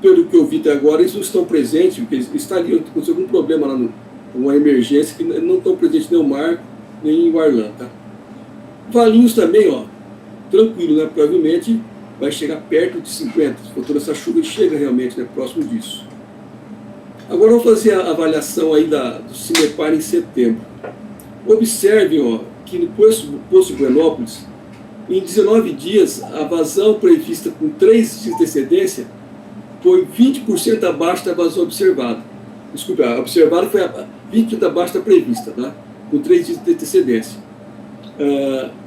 pelo que eu vi até agora, eles não estão presentes, porque eles estariam, aconteceu algum problema lá, uma emergência, que não estão presentes nem o Marco, nem o Arlan, tá? Valinhos também, ó, tranquilo, né? Provavelmente vai chegar perto de 50, se for toda essa chuva, ele chega realmente, né, próximo disso. Agora vamos fazer a avaliação aí do Cimepar em setembro. Observem, ó, que no Poço de Buenópolis, em 19 dias, a vazão prevista com 3 dias de antecedência foi 20% abaixo da vazão observada. Desculpe, a observada foi 20% abaixo da prevista, tá? Com 3 dias de antecedência.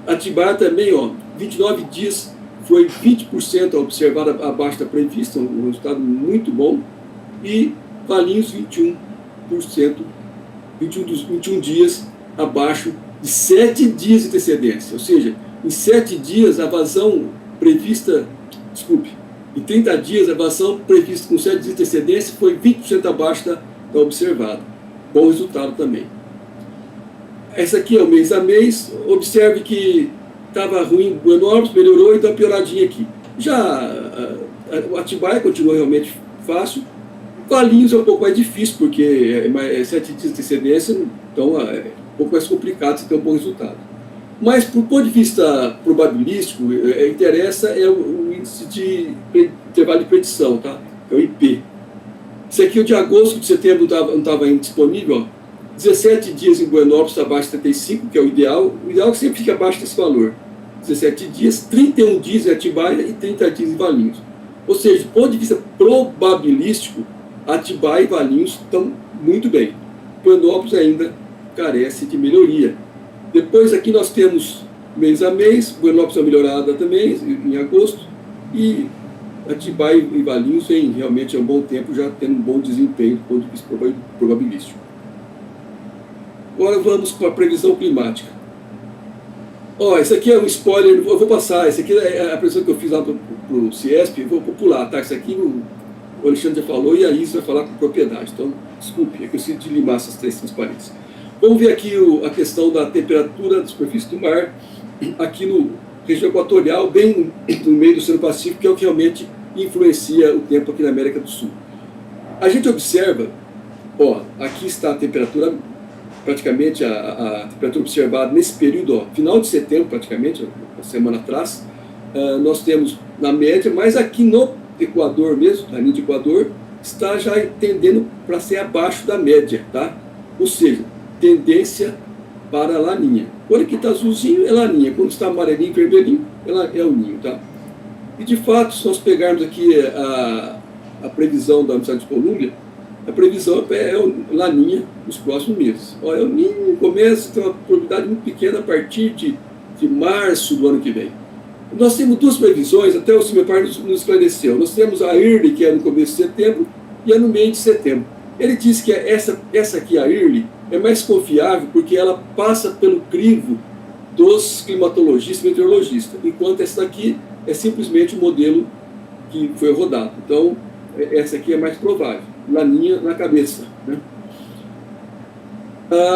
Atibaia também, ó, 29 dias foi 20% observada abaixo da prevista, um resultado muito bom. E Valinhos, 21%, 21 dias abaixo de 7 dias de antecedência. Ou seja, em 7 dias a vazão prevista, em 30 dias a vazão prevista com 7 dias de antecedência foi 20% abaixo da observada. Bom resultado também. Essa aqui é o mês a mês. Observe que estava ruim em Buenópolis, melhorou e deu uma pioradinha aqui. Já o Atibaia continua realmente fácil. Valinhos é um pouco mais difícil, porque é 7 dias de antecedência, então é um pouco mais complicado você ter um bom resultado. Mas, do ponto de vista probabilístico, interessa o índice de intervalo de predição, tá? É o IP. Esse aqui, o de agosto, de setembro, não estava ainda disponível. Ó. 17 dias em Buenópolis está abaixo de 75, que é o ideal. O ideal é que sempre fique abaixo desse valor. 17 dias, 31 dias em Atibaia e 30 dias em Valinhos. Ou seja, do ponto de vista probabilístico, Atibaia e Valinhos estão muito bem. Buenópolis ainda carece de melhoria. Depois aqui nós temos mês a mês, Buenópolis é melhorada também em agosto, e Atibaia e Valinhos vem realmente há um bom tempo já tendo um bom desempenho do ponto de vista probabilístico. Agora vamos para a previsão climática. Ó, esse aqui é um spoiler, eu vou passar, esse aqui é a previsão que eu fiz lá para o CIESP, eu vou pular, tá? Esse aqui o Alexandre já falou e a Isa vai falar com propriedade, então desculpe, é que eu preciso de limar essas 3 transparências. Vamos ver aqui a questão da temperatura da superfície do mar, aqui no região equatorial, bem no meio do Oceano Pacífico, que é o que realmente influencia o tempo aqui na América do Sul. A gente observa, ó, aqui está a temperatura, praticamente a temperatura observada nesse período, ó, final de setembro, praticamente, uma semana atrás, nós temos na média, mas aqui no Equador mesmo, na linha de Equador, está já tendendo para ser abaixo da média, tá? Ou seja, tendência para laninha. Quando aqui está azulzinho, é laninha. Quando está amarelinho, vermelhinho, é o ninho, tá? E, de fato, se nós pegarmos aqui a previsão da Universidade de Colômbia, a previsão é laninha nos próximos meses. Olha, o ninho começa a ter uma probabilidade muito pequena a partir de março do ano que vem. Nós temos 2 previsões, até o Cimepar nos esclareceu. Nós temos a Early, que é no começo de setembro, e a no meio de setembro. Ele diz que essa aqui, a Early, é mais confiável porque ela passa pelo crivo dos climatologistas e meteorologistas, enquanto essa daqui é simplesmente o modelo que foi rodado. Então, essa aqui é mais provável, laninha na cabeça, né?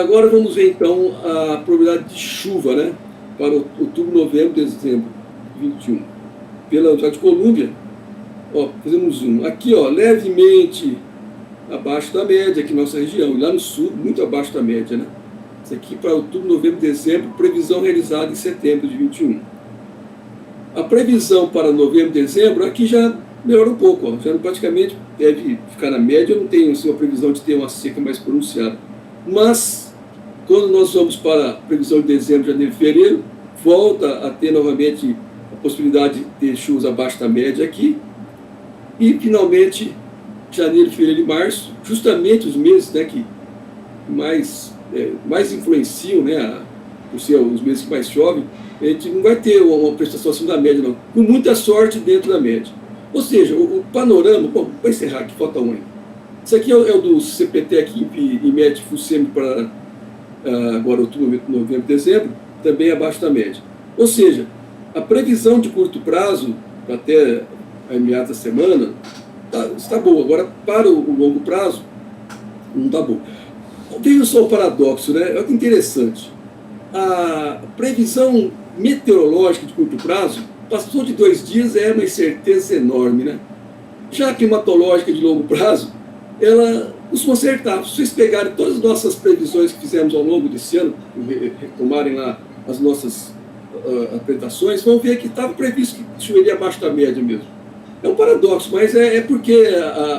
Agora vamos ver, então, a probabilidade de chuva, né, para outubro, novembro, dezembro de 21. Pela Universidade de Colômbia, ó, fazemos um zoom. Aqui, ó, levemente abaixo da média aqui na nossa região, e lá no sul, muito abaixo da média, né? Isso aqui para outubro, novembro, dezembro, previsão realizada em setembro de 21. A previsão para novembro e dezembro, aqui já melhora um pouco, ó, já praticamente deve ficar na média, eu não tenho assim, uma previsão de ter uma seca mais pronunciada. Mas, quando nós vamos para a previsão de dezembro, janeiro e fevereiro, volta a ter novamente a possibilidade de ter chuvas abaixo da média aqui, e finalmente janeiro, fevereiro e março, justamente os meses, né, que mais influenciam, né, por ser os meses que mais chovem, a gente não vai ter uma prestação acima da média, não. Com muita sorte dentro da média. Ou seja, o panorama, bom, vou encerrar aqui, falta um aí. Isso aqui é o do CPT aqui em média FUSEMI para agora outubro, novembro, dezembro, também abaixo da média. Ou seja, a previsão de curto prazo, até a meados da semana, está boa. Agora, para o longo prazo, não está bom. Veja só o paradoxo, né? Olha que interessante. A previsão meteorológica de curto prazo passou de 2 dias, é uma incerteza enorme, né? Já a climatológica de longo prazo, ela costuma acertar. Se vocês pegarem todas as nossas previsões que fizemos ao longo desse ano, retomarem lá as nossas apresentações, vão ver que estava previsto que choveria abaixo da média mesmo. É um paradoxo, mas é porque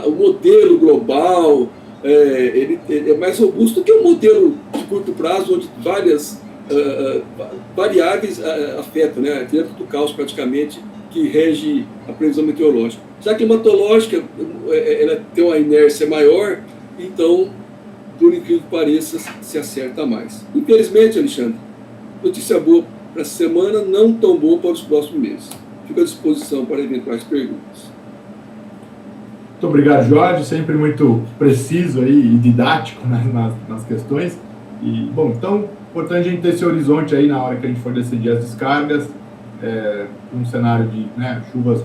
o modelo global ele é mais robusto do que o modelo de curto prazo, onde várias variáveis afetam, né? Dentro do caos praticamente que rege a previsão meteorológica. Já a climatológica ela tem uma inércia maior, então, por incrível que pareça, se acerta mais. Infelizmente, Alexandre, notícia boa para essa semana, não tão boa para os próximos meses. Fico à disposição para eventuais perguntas. Muito obrigado, Jorge, sempre muito preciso aí e didático, né, nas questões. E, bom, então, importante a gente ter esse horizonte aí na hora que a gente for decidir as descargas, um cenário de chuvas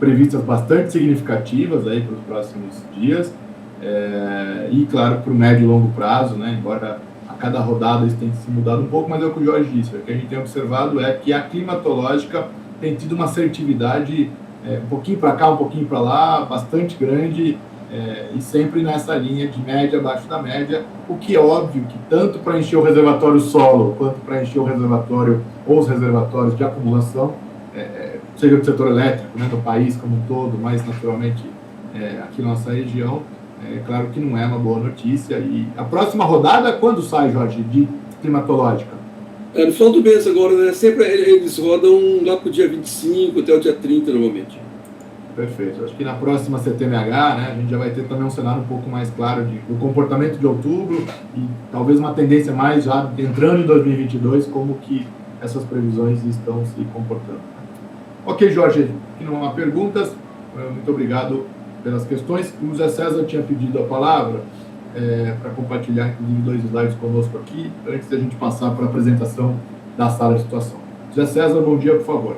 previstas bastante significativas aí para os próximos dias, e, claro, para o médio e longo prazo, né, embora a cada rodada isso tenha se mudado um pouco, mas é o que o Jorge disse, o que a gente tem observado é que a climatológica tem tido uma assertividade um pouquinho para cá, um pouquinho para lá, bastante grande, e sempre nessa linha de média, abaixo da média, o que é óbvio que tanto para encher o reservatório solo, quanto para encher o reservatório ou os reservatórios de acumulação, seja do setor elétrico, né, do país como um todo, mas naturalmente aqui na nossa região, claro que não é uma boa notícia. E a próxima rodada, quando sai, Jorge, de climatológica? No final do mês agora, né? Sempre eles rodam lá para o dia 25 até o dia 30, normalmente. Perfeito. Acho que na próxima CTMH, né, a gente já vai ter também um cenário um pouco mais claro do comportamento de outubro e talvez uma tendência mais já entrando em 2022, como que essas previsões estão se comportando. Ok, Jorge, aqui não há perguntas. Muito obrigado pelas questões. O José César tinha pedido a palavra para compartilhar, inclusive, 2 slides conosco aqui, antes da gente passar para a apresentação da sala de situação. José César, bom dia, por favor.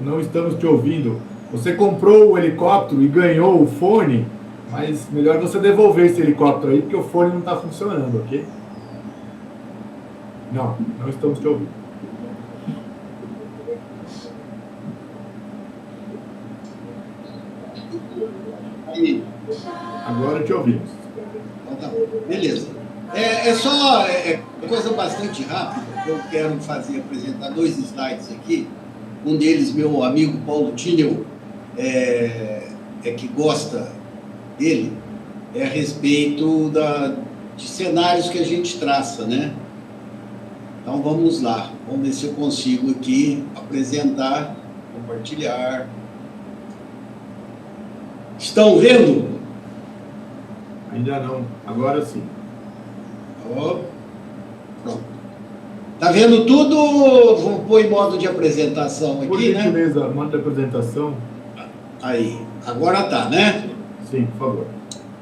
Não estamos te ouvindo. Você comprou o helicóptero e ganhou o fone, mas melhor você devolver esse helicóptero aí, porque o fone não está funcionando, ok? Não estamos te ouvindo. Agora te ouvimos. Então, tá. Beleza. Só coisa bastante rápida. Eu quero apresentar 2 slides aqui. Um deles, meu amigo Paulo Tinel, que gosta dele, a respeito de cenários que a gente traça, né? Então, vamos lá. Vamos ver se eu consigo aqui apresentar, compartilhar. Estão vendo? Ainda não. Agora sim. Pronto. Tá vendo tudo? Vou pôr em modo de apresentação aqui, por gentileza, né? Modo de apresentação. Aí. Agora tá, né? Sim, por favor.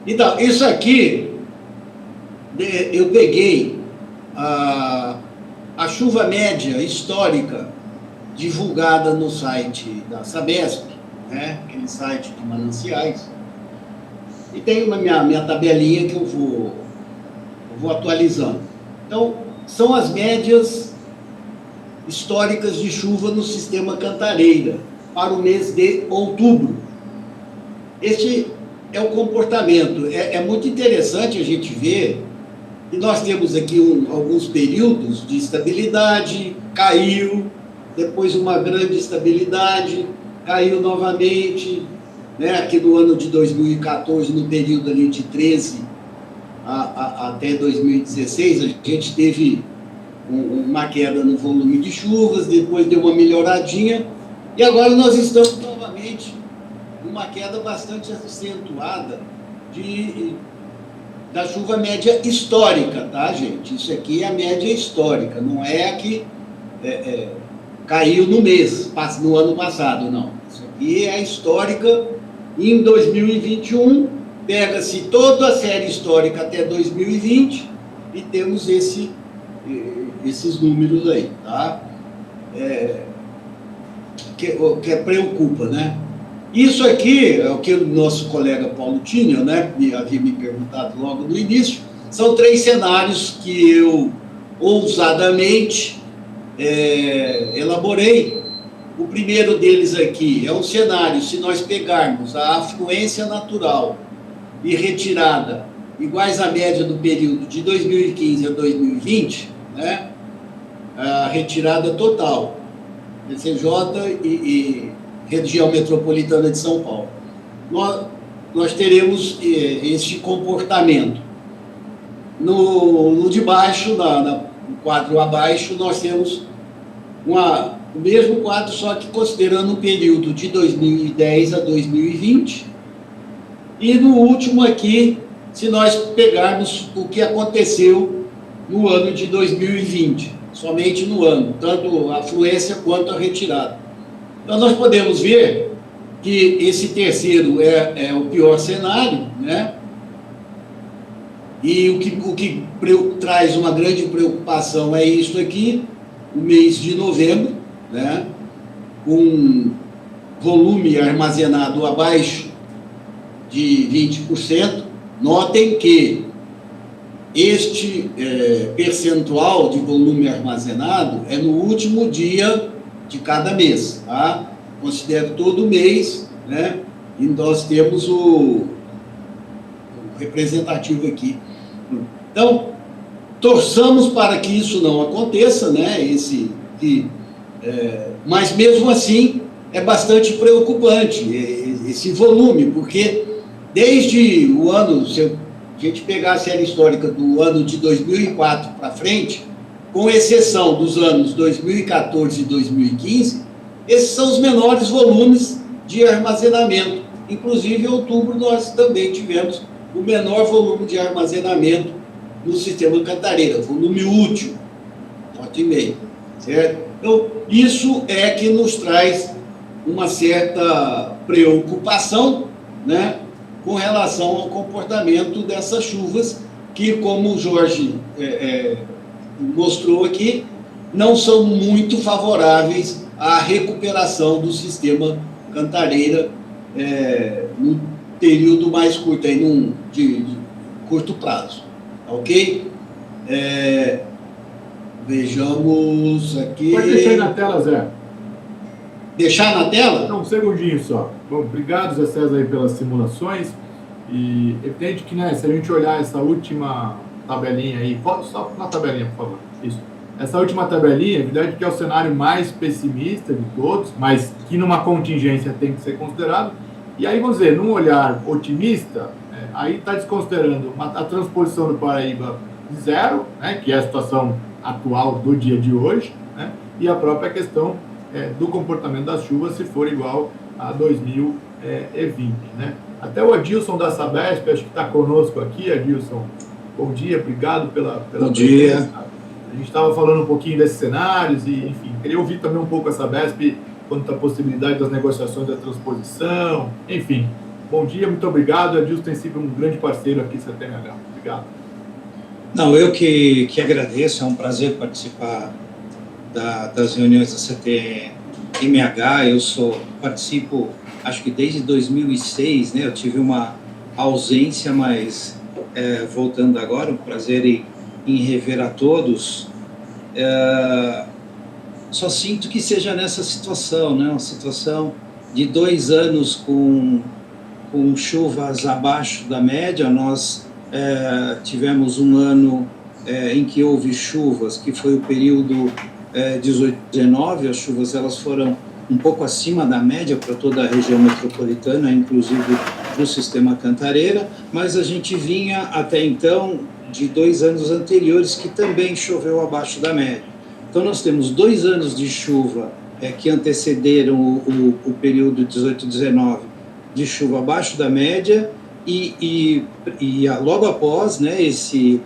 Então, isso aqui, eu peguei a chuva média histórica divulgada no site da Sabesp, né? Aquele site de mananciais. E tem uma minha tabelinha que eu vou atualizando. Então, são as médias históricas de chuva no sistema Cantareira para o mês de outubro. Este é o comportamento. É muito interessante a gente ver que nós temos aqui alguns períodos de estabilidade, caiu, depois uma grande estabilidade, caiu novamente, né? Aqui no ano de 2014, no período ali de 13 até 2016, a gente teve uma queda no volume de chuvas, depois deu uma melhoradinha, e agora nós estamos novamente numa queda bastante acentuada da chuva média histórica, tá, gente? Isso aqui é a média histórica, não é a que caiu no ano passado, não. Isso aqui é a histórica. Em 2021, pega-se toda a série histórica até 2020 e temos esses números aí, tá? Que preocupa, né? Isso aqui é o que o nosso colega Paulo Tinel, né, havia me perguntado logo no início. São 3 cenários que eu ousadamente elaborei primeiro deles aqui é um cenário, se nós pegarmos a afluência natural e retirada iguais à média do período de 2015 a 2020, né, a retirada total, PCJ e região metropolitana de São Paulo, nós teremos este comportamento. No de baixo, no quadro abaixo, nós temos o mesmo quadro, só que considerando o período de 2010 a 2020. E no último aqui, se nós pegarmos o que aconteceu no ano de 2020, somente no ano, tanto a afluência quanto a retirada. Então, nós podemos ver que esse terceiro é o pior cenário, né? E o que traz uma grande preocupação é isso aqui, o mês de novembro, né? Com volume armazenado abaixo de 20%. Notem que este percentual de volume armazenado é no último dia de cada mês, tá? Considero todo mês, né? E nós temos o representativo aqui. Então, torçamos para que isso não aconteça, né? Mas mesmo assim é bastante preocupante esse volume, porque desde o ano, se a gente pegar a série histórica do ano de 2004 para frente, com exceção dos anos 2014 e 2015, esses são os menores volumes de armazenamento. Inclusive, em outubro, nós também tivemos o menor volume de armazenamento no sistema Cantareira, volume útil, 4,5, certo? Então, isso é que nos traz uma certa preocupação, né, com relação ao comportamento dessas chuvas, que, como o Jorge mostrou aqui, não são muito favoráveis à recuperação do sistema Cantareira no período mais curto, aí, de curto prazo. Ok? Vejamos aqui. Pode deixar aí na tela, Zé. Deixar na tela? Não, um segundinho só. Bom, obrigado, Zé César, aí pelas simulações. E é evidente que, né, se a gente olhar essa última tabelinha aí, só na tabelinha, por favor. Isso. Essa última tabelinha, é evidente que é o cenário mais pessimista de todos, mas que numa contingência tem que ser considerado. E aí, vamos dizer, num olhar otimista, aí está desconsiderando a transposição do Paraíba de zero, né, que é a situação atual do dia de hoje, né, e a própria questão do comportamento das chuvas se for igual a 2020. Né. Até o Adilson da Sabesp, acho que está conosco aqui. Adilson, bom dia, obrigado pela bom dia. A gente estava falando um pouquinho desses cenários e, enfim, queria ouvir também um pouco a Sabesp quanto à possibilidade das negociações da transposição, enfim. Bom dia, muito obrigado. A Adilson tem sido um grande parceiro aqui em CTMH. Obrigado. Não, eu que agradeço, é um prazer participar das reuniões da CTMH. Participo, acho que desde 2006, né? Eu tive uma ausência, mas voltando agora, um prazer em rever a todos. Só sinto que seja nessa situação, né? Uma situação de 2 anos com chuvas abaixo da média. Nós tivemos um ano em que houve chuvas, que foi o período 18-19, as chuvas elas foram um pouco acima da média para toda a região metropolitana, inclusive para o sistema Cantareira, mas a gente vinha até então de 2 anos anteriores que também choveu abaixo da média. Então nós temos 2 anos de chuva que antecederam o período 18-19 de chuva abaixo da média e logo após, né, esse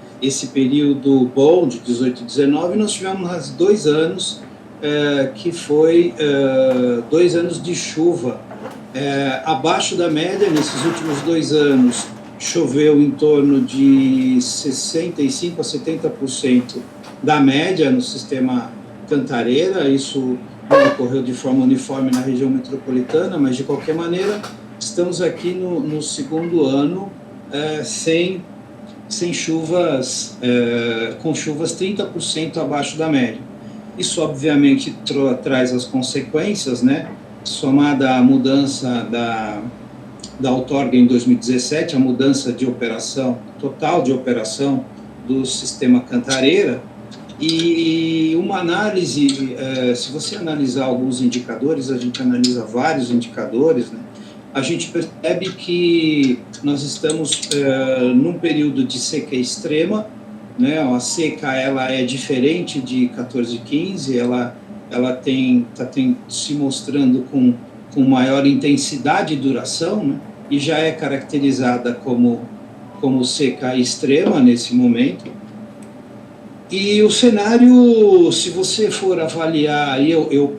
período bom de 18-19, nós tivemos mais 2 anos que foi 2 anos de chuva abaixo da média. Nesses últimos 2 anos choveu em torno de 65% a 70% da média no sistema Cantareira. Isso não ocorreu de forma uniforme na região metropolitana, mas de qualquer maneira estamos aqui no 2º ano sem chuvas, com chuvas 30% abaixo da média. Isso, obviamente, traz as consequências, né? Somada à mudança da outorga em 2017, a mudança de operação, total de operação do sistema Cantareira, e uma análise, se você analisar alguns indicadores, a gente analisa vários indicadores, né? A gente percebe que nós estamos num período de seca extrema, né? A seca ela é diferente de 14 e 15, ela está se mostrando com maior intensidade e duração, né? E já é caracterizada como seca extrema nesse momento. E o cenário, se você for avaliar, aí eu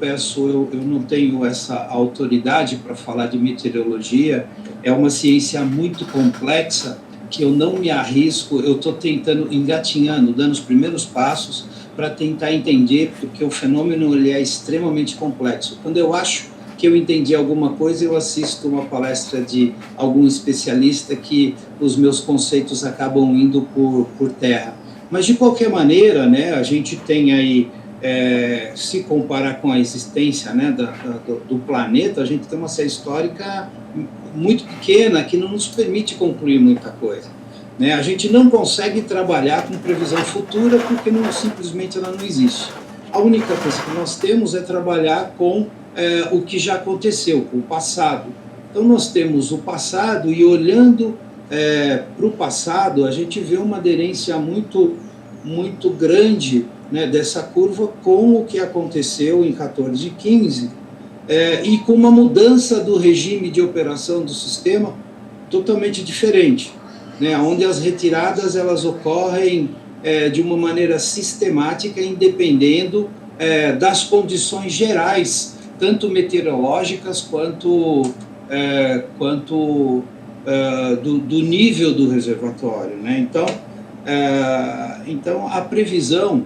não tenho essa autoridade para falar de meteorologia, é uma ciência muito complexa, que eu não me arrisco, eu estou tentando, engatinhando, dando os primeiros passos para tentar entender, porque o fenômeno ele é extremamente complexo. Quando eu acho que eu entendi alguma coisa, eu assisto uma palestra de algum especialista que os meus conceitos acabam indo por terra. Mas, de qualquer maneira, né, a gente tem aí, se comparar com a existência, né, do planeta, a gente tem uma série histórica muito pequena que não nos permite concluir muita coisa, né? A gente não consegue trabalhar com previsão futura porque simplesmente ela não existe. A única coisa que nós temos é trabalhar com o que já aconteceu, com o passado. Então, nós temos o passado e, olhando para o passado, a gente vê uma aderência muito grande, né, dessa curva com o que aconteceu em 14 e 15, e com uma mudança do regime de operação do sistema totalmente diferente, né, onde as retiradas elas ocorrem de uma maneira sistemática, independendo das condições gerais, tanto meteorológicas quanto do nível do reservatório, né? Então a previsão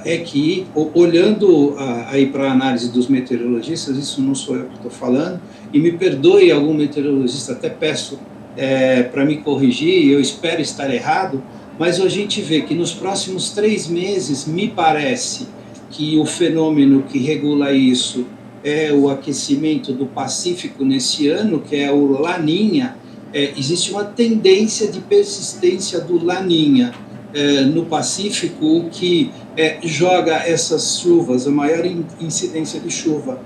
é que, olhando aí para a análise dos meteorologistas, isso não sou eu que estou falando, e me perdoe algum meteorologista, até peço para me corrigir, eu espero estar errado, mas a gente vê que nos próximos 3 meses, me parece que o fenômeno que regula isso é o aquecimento do Pacífico nesse ano, que é o Laninha. Existe uma tendência de persistência do Laninha no Pacífico, o que joga essas chuvas, a maior incidência de chuva,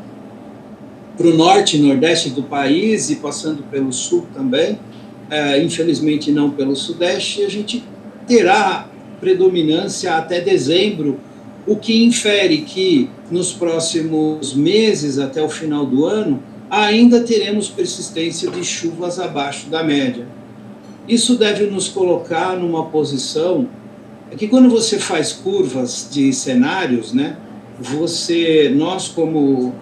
para o norte e nordeste do país e passando pelo sul também, infelizmente não pelo sudeste, e a gente terá predominância até dezembro, o que infere que nos próximos meses, até o final do ano, ainda teremos persistência de chuvas abaixo da média. Isso deve nos colocar numa posição que, quando você faz curvas de cenários, né, nós como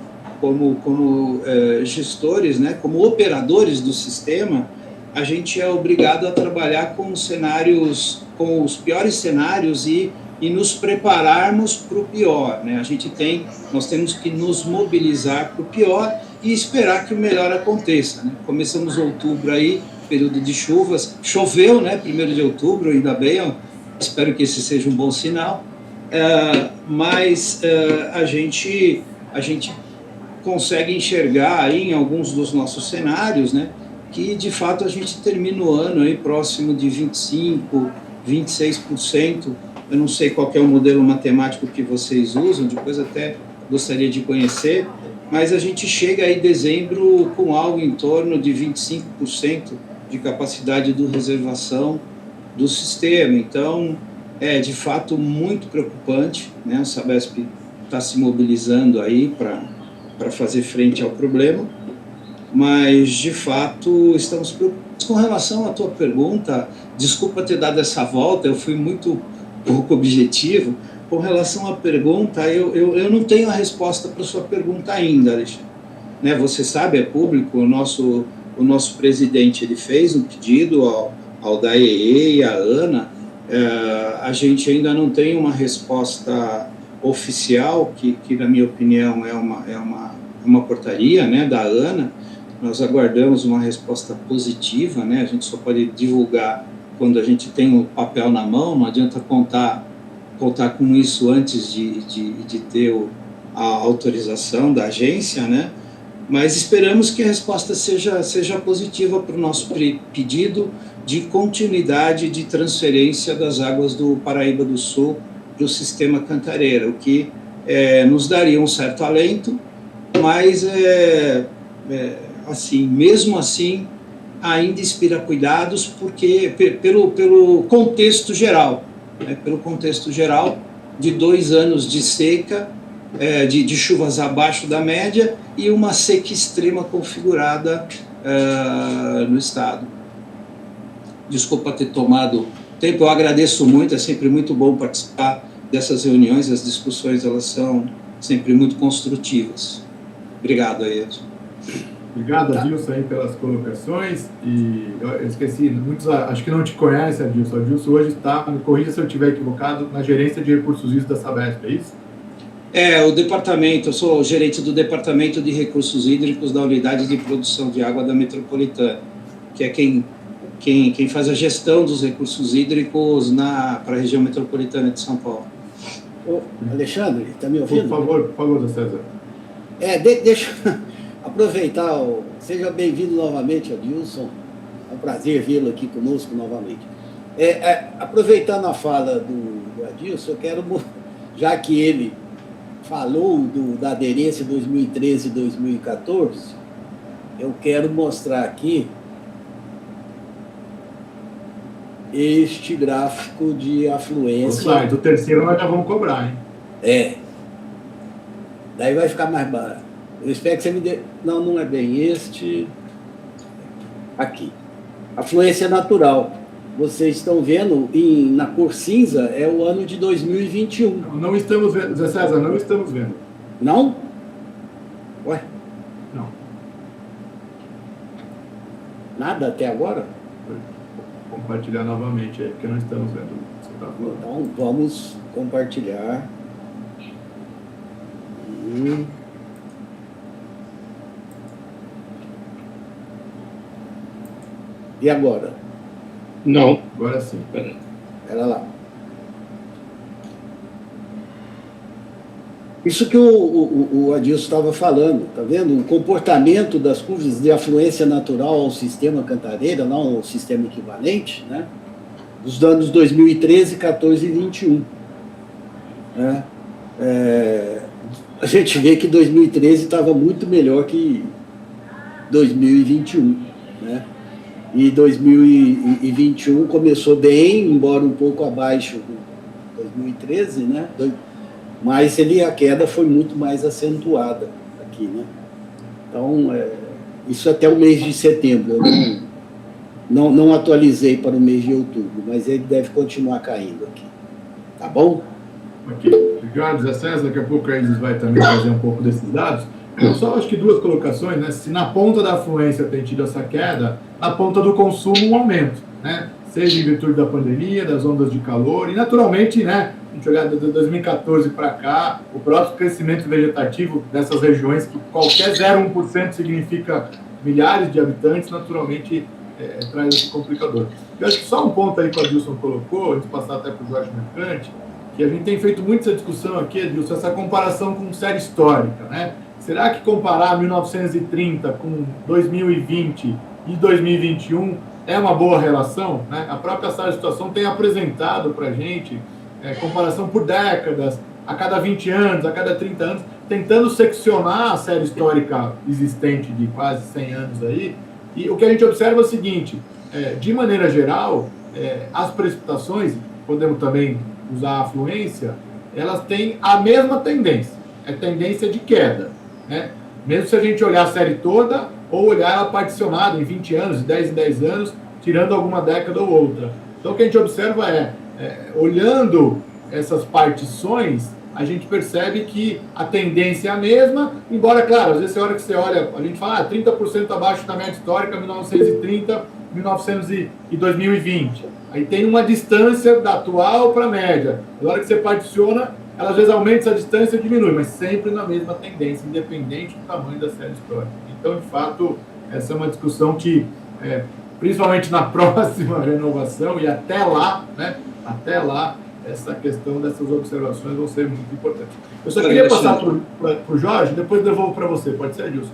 gestores, né, como operadores do sistema, a gente é obrigado a trabalhar com cenários, com os piores cenários e nos prepararmos para o pior, né? Nós temos que nos mobilizar para o pior e esperar que o melhor aconteça, né? Começamos outubro aí, período de chuvas, choveu, né? 1º de outubro, ainda bem, espero que esse seja um bom sinal, mas a gente consegue enxergar aí em alguns dos nossos cenários, né, que de fato a gente termina o ano aí próximo de 25%, 26%, eu não sei qual é o modelo matemático que vocês usam, depois até gostaria de conhecer, mas a gente chega aí em dezembro com algo em torno de 25% de capacidade de reservação do sistema. Então, é de fato muito preocupante, né? A Sabesp está se mobilizando aí para fazer frente ao problema, mas de fato estamos preocupados. Com relação à tua pergunta, desculpa ter dado essa volta, eu fui muito pouco objetivo. Com relação à pergunta, eu não tenho a resposta para a sua pergunta ainda, Alexandre. Né, você sabe, é público, o nosso presidente ele fez um pedido ao DAEE e à ANA. A gente ainda não tem uma resposta oficial, que na minha opinião é uma portaria, né, da ANA. Nós aguardamos uma resposta positiva, né? A gente só pode divulgar quando a gente tem o papel na mão, não adianta contar contar com isso antes de ter a autorização da agência, né? Mas esperamos que a resposta seja positiva para o nosso pedido de continuidade de transferência das águas do Paraíba do Sul para o sistema Cantareira, o que nos daria um certo alento, mas, assim, mesmo assim, ainda inspira cuidados, porque pelo contexto geral, né, pelo contexto geral de 2 anos de seca, de chuvas abaixo da média e uma seca extrema configurada no estado. Desculpa ter tomado tempo, eu agradeço muito, é sempre muito bom participar dessas reuniões, as discussões elas são sempre muito construtivas. Obrigado, Edson. Obrigado, Adilson, aí pelas colocações. E eu esqueci, muitos acho que não te conhecem, Adilson. Adilson hoje está, me corrija se eu estiver equivocado, na gerência de recursos hídricos da Sabesp, é isso? O departamento, eu sou gerente do Departamento de Recursos Hídricos da Unidade de Produção de Água da Metropolitana, que é quem faz a gestão dos recursos hídricos para a região metropolitana de São Paulo. Ô, Alexandre, está me ouvindo? Por favor, César. Deixa eu aproveitar, seja bem-vindo novamente, Adilson, é um prazer vê-lo aqui conosco novamente. Aproveitando a fala do Adilson, eu quero, já que ele falou da aderência 2013 e 2014, eu quero mostrar aqui este gráfico de afluência. Do terceiro nós já vamos cobrar, hein? Daí vai ficar mais barato. Eu espero que você me dê... Não é bem este. Aqui. Afluência natural. Vocês estão vendo, na cor cinza, é o ano de 2021. Não estamos vendo, Zé César, não estamos vendo. Não? Ué? Não. Nada até agora? Vou compartilhar novamente aí, porque não estamos vendo. Então, vamos compartilhar. E agora? Não. Agora sim. Pera lá. Isso que o Adilson estava falando, tá vendo? O comportamento das curvas de afluência natural ao sistema Cantareira, não ao sistema equivalente, né? Dos anos 2013, 14 e 21. Né? A gente vê que 2013 estava muito melhor que 2021, né? E 2021 começou bem, embora um pouco abaixo de 2013, né? Mas a queda foi muito mais acentuada aqui, né? Então, isso até o mês de setembro. Eu não atualizei para o mês de outubro, mas ele deve continuar caindo aqui. Tá bom? Ok. Obrigado, Zé César. Daqui a pouco a Isis vai também trazer um pouco desses dados. Eu só acho que 2 colocações, né? Se na ponta da afluência tem tido essa queda, na ponta do consumo um aumento, né? Seja em virtude da pandemia, das ondas de calor, e naturalmente, né? A gente olhar de 2014 para cá, o próprio crescimento vegetativo dessas regiões, que qualquer 0,1% significa milhares de habitantes, naturalmente traz esse complicador. Eu acho que só um ponto aí que o Adilson colocou, antes de passar até para o Jorge Mercante, que a gente tem feito muito essa discussão aqui, Adilson, essa comparação com série histórica, né? Será que comparar 1930 com 2020 e 2021 é uma boa relação? Né? A própria sala de situação tem apresentado para a gente comparação por décadas, a cada 20 anos, a cada 30 anos, tentando seccionar a série histórica existente de quase 100 anos aí. E o que a gente observa é o seguinte, de maneira geral, as precipitações, podemos também usar a afluência, elas têm a mesma tendência, tendência de queda. Né? Mesmo se a gente olhar a série toda ou olhar ela particionada em 20 anos, 10 em 10 anos, tirando alguma década ou outra. Então, o que a gente observa olhando essas partições, a gente percebe que a tendência é a mesma, embora, claro, às vezes você olha, a gente fala 30% abaixo da média histórica, 1930, 1900 e 2020. Aí tem uma distância da atual para a média. Na hora que você particiona, ela às vezes aumenta essa distância e diminui, mas sempre na mesma tendência, independente do tamanho da série histórica. Então, de fato, essa é uma discussão que, principalmente na próxima renovação e até lá, né, essa questão dessas observações vão ser muito importantes. Eu só queria passar para o Jorge, depois devolvo para você. Pode ser, Adilson?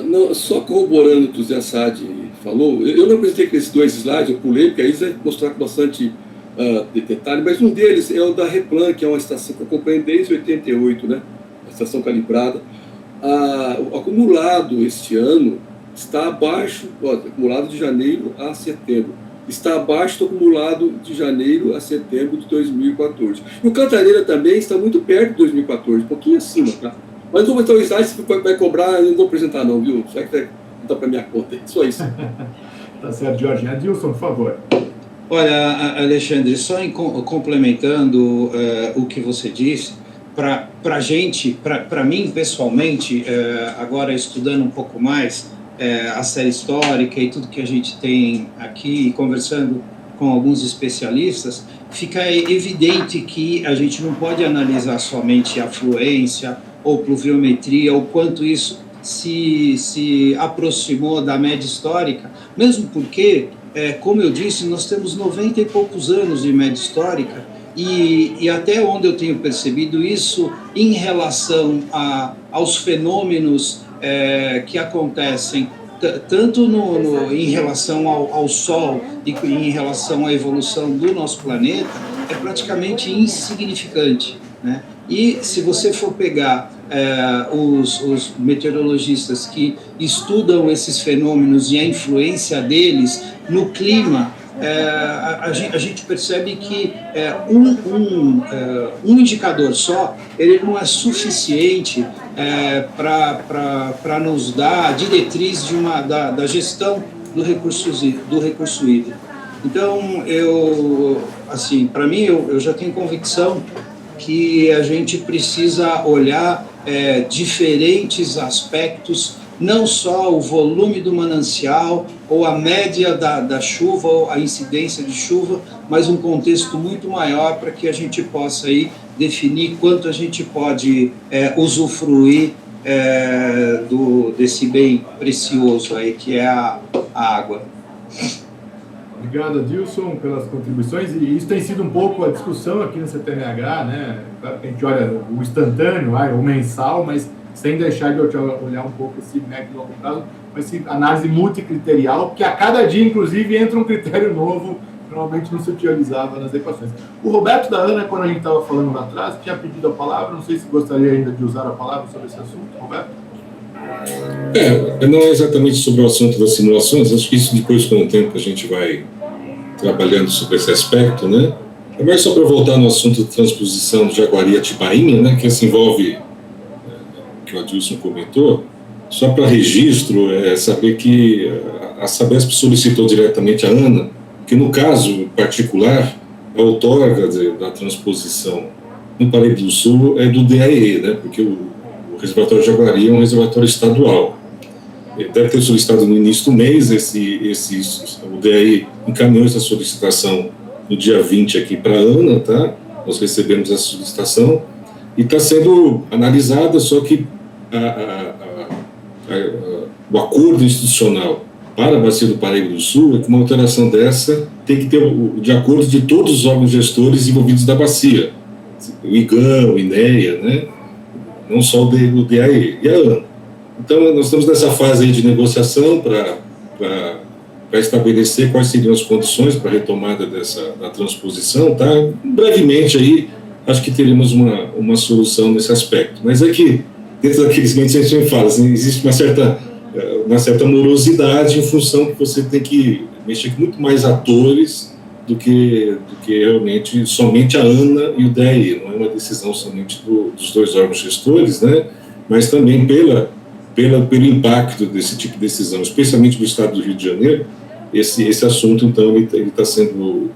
Não, só corroborando o que o Zé Saad falou, eu não apresentei aqueles 2 slides, eu pulei, porque aí vai mostrar com bastante detalhe, mas um deles é o da Replan, que é uma estação que eu acompanho desde 88, né? A estação calibrada. O acumulado este ano está abaixo, acumulado de janeiro a setembro, está abaixo do acumulado de janeiro a setembro de 2014. E o Cantareira também está muito perto de 2014, um pouquinho acima, tá? Mas não vou botar o slide, se vai cobrar, eu não vou apresentar não, viu? Só que vai botar para minha conta, só isso. Tá certo, Jorge. Adilson, por favor. Olha, Alexandre, só complementando o que você disse, para a gente, para mim pessoalmente, agora estudando um pouco mais a série histórica e tudo que a gente tem aqui, conversando com alguns especialistas, fica evidente que a gente não pode analisar somente a afluência ou pluviometria, o quanto isso se aproximou da média histórica, mesmo porque, como eu disse, nós temos 90 e poucos anos de média histórica, e até onde eu tenho percebido isso em relação aos fenômenos que acontecem tanto em relação ao Sol e em relação à evolução do nosso planeta, é praticamente insignificante, né? E se você for pegar os meteorologistas que estudam esses fenômenos e a influência deles no clima, a gente percebe que um indicador só ele não é suficiente para nos dar a diretriz da gestão do recurso hídrico. Então, para mim, eu já tenho convicção que a gente precisa olhar diferentes aspectos, não só o volume do manancial ou a média da chuva ou a incidência de chuva, mas um contexto muito maior para que a gente possa aí definir quanto a gente pode usufruir desse bem precioso aí que é a água. Obrigado, Adilson, pelas contribuições, e isso tem sido um pouco a discussão aqui no CTRH, né? Claro que a gente olha o instantâneo, o mensal, mas sem deixar de olhar um pouco esse médio e longo prazo, mas essa análise multicriterial, porque a cada dia, inclusive, entra um critério novo, que normalmente não se utilizava nas equações. O Roberto da Ana, quando a gente estava falando lá atrás, tinha pedido a palavra, não sei se gostaria ainda de usar a palavra sobre esse assunto, Roberto? Não é exatamente sobre o assunto das simulações, acho que isso depois, com o tempo, a gente vai trabalhando sobre esse aspecto, né? É mais só para voltar no assunto de transposição de Jaguari a Tibainha, né, que esse envolve, que o Adilson comentou, só para registro, saber que a Sabesp solicitou diretamente a ANA, que no caso particular, a outorga da transposição no Paraíba do Sul é do DAE, né, porque o reservatório de Jaguari é um reservatório estadual. Ele deve ter solicitado no início do mês, o DAE encaminhou essa solicitação no dia 20 aqui para a ANA, tá? Nós recebemos essa solicitação e está sendo analisada, só que o acordo institucional para a Bacia do Paraíba do Sul é que uma alteração dessa tem que ter de acordo de todos os órgãos gestores envolvidos da bacia, o IGAM, o INEA, né? Não só o DAE e a ANA. Então, nós estamos nessa fase aí de negociação para estabelecer quais seriam as condições para a retomada da transposição, tá? Brevemente aí, acho que teremos uma solução nesse aspecto. Mas é que, dentro daqueles que a gente sempre fala, assim, existe uma certa morosidade em função que você tem que mexer com muito mais atores do que realmente somente a ANA e o DAE. Não é uma decisão somente dos dois órgãos gestores, né? Mas também pelo impacto desse tipo de decisão, especialmente do Estado do Rio de Janeiro. Esse assunto, então, ele está sendo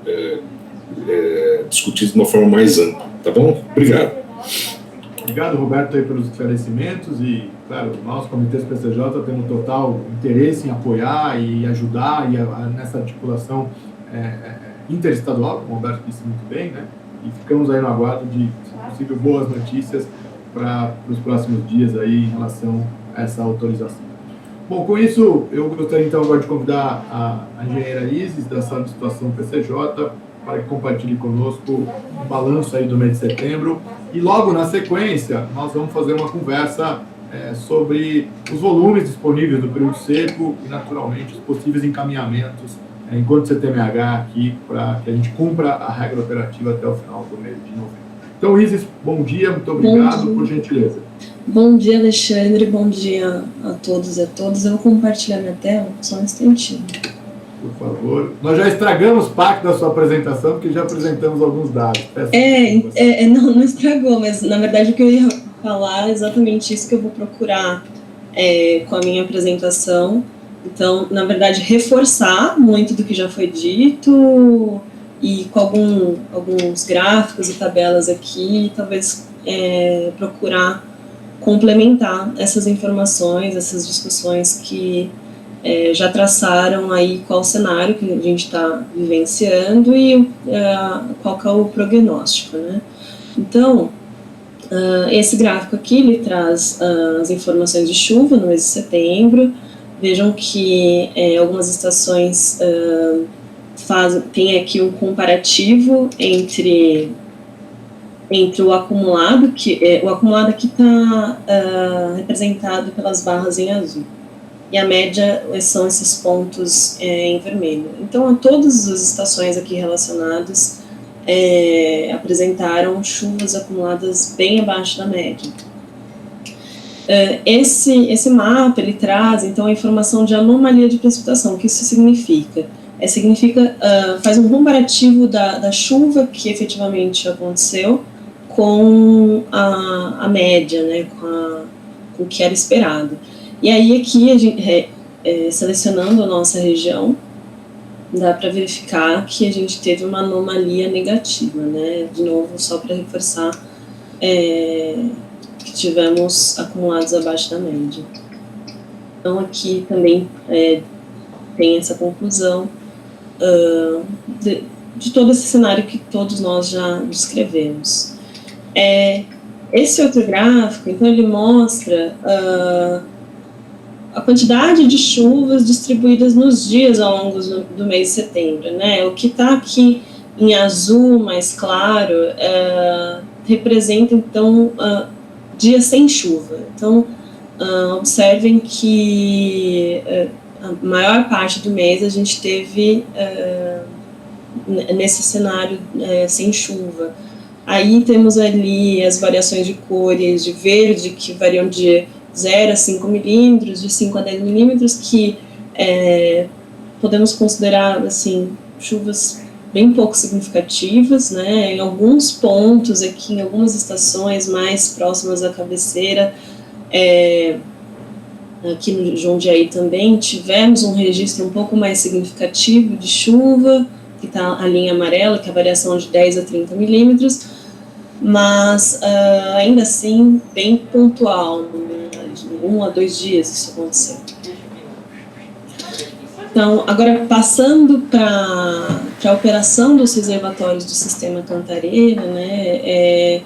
discutido de uma forma mais ampla, tá bom? Obrigado. Obrigado, Roberto, aí, pelos esclarecimentos e, claro, nós, Comitê PCJ, temos total interesse em apoiar e ajudar nessa articulação interestadual, como o Roberto disse muito bem, né? E ficamos aí no aguardo de, se possível, boas notícias para os próximos dias aí em relação a essa autorização. Bom, com isso, eu gostaria então agora de convidar a engenheira Isis, da Sala de Situação PCJ, para que compartilhe conosco o balanço aí do mês de setembro. E logo na sequência, nós vamos fazer uma conversa sobre os volumes disponíveis do período seco e, naturalmente, os possíveis encaminhamentos enquanto CTMH aqui, para que a gente cumpra a regra operativa até o final do mês de novembro. Então, Isis, bom dia, muito obrigado, por gentileza. Bom dia, Alexandre, bom dia a todos e a todas. Eu vou compartilhar minha tela, só um instantinho. Por favor. Nós já estragamos parte da sua apresentação, porque já apresentamos alguns dados. Não estragou, mas na verdade o que eu ia falar é exatamente isso que eu vou procurar com a minha apresentação. Então, na verdade, reforçar muito do que já foi dito e com alguns gráficos e tabelas aqui, talvez procurar complementar essas informações, essas discussões que já traçaram aí qual o cenário que a gente está vivenciando e qual que é o prognóstico, né? Então, esse gráfico aqui, ele traz as informações de chuva no mês de setembro. Vejam que algumas estações tem aqui um comparativo entre o acumulado, o acumulado aqui está representado pelas barras em azul, e a média são esses pontos em vermelho. Então, todas as estações aqui relacionadas apresentaram chuvas acumuladas bem abaixo da média. Esse mapa, ele traz, então, a informação de anomalia de precipitação. O que isso significa? Faz um comparativo da chuva que efetivamente aconteceu com a média, né, com o que era esperado. E aí aqui, a gente, selecionando a nossa região, dá para verificar que a gente teve uma anomalia negativa, né? De novo, só para reforçar que tivemos acumulados abaixo da média. Então aqui também tem essa conclusão de todo esse cenário que todos nós já descrevemos. Esse outro gráfico, então, ele mostra a quantidade de chuvas distribuídas nos dias ao longo do mês de setembro, né? O que está aqui em azul mais claro representa, então, dias sem chuva. Então, observem que a maior parte do mês a gente teve nesse cenário sem chuva. Aí temos ali as variações de cores, de verde, que variam de 0 a 5 milímetros, de 5 a 10 milímetros, que podemos considerar, assim, chuvas bem pouco significativas, né? Em alguns pontos aqui, em algumas estações mais próximas da cabeceira, aqui no Jundiaí também, tivemos um registro um pouco mais significativo de chuva, que está a linha amarela, que é a variação de 10 a 30 milímetros, mas ainda assim bem pontual, né? De 1 a 2 dias isso aconteceu. Então, agora passando para a operação dos reservatórios do sistema Cantareira, né,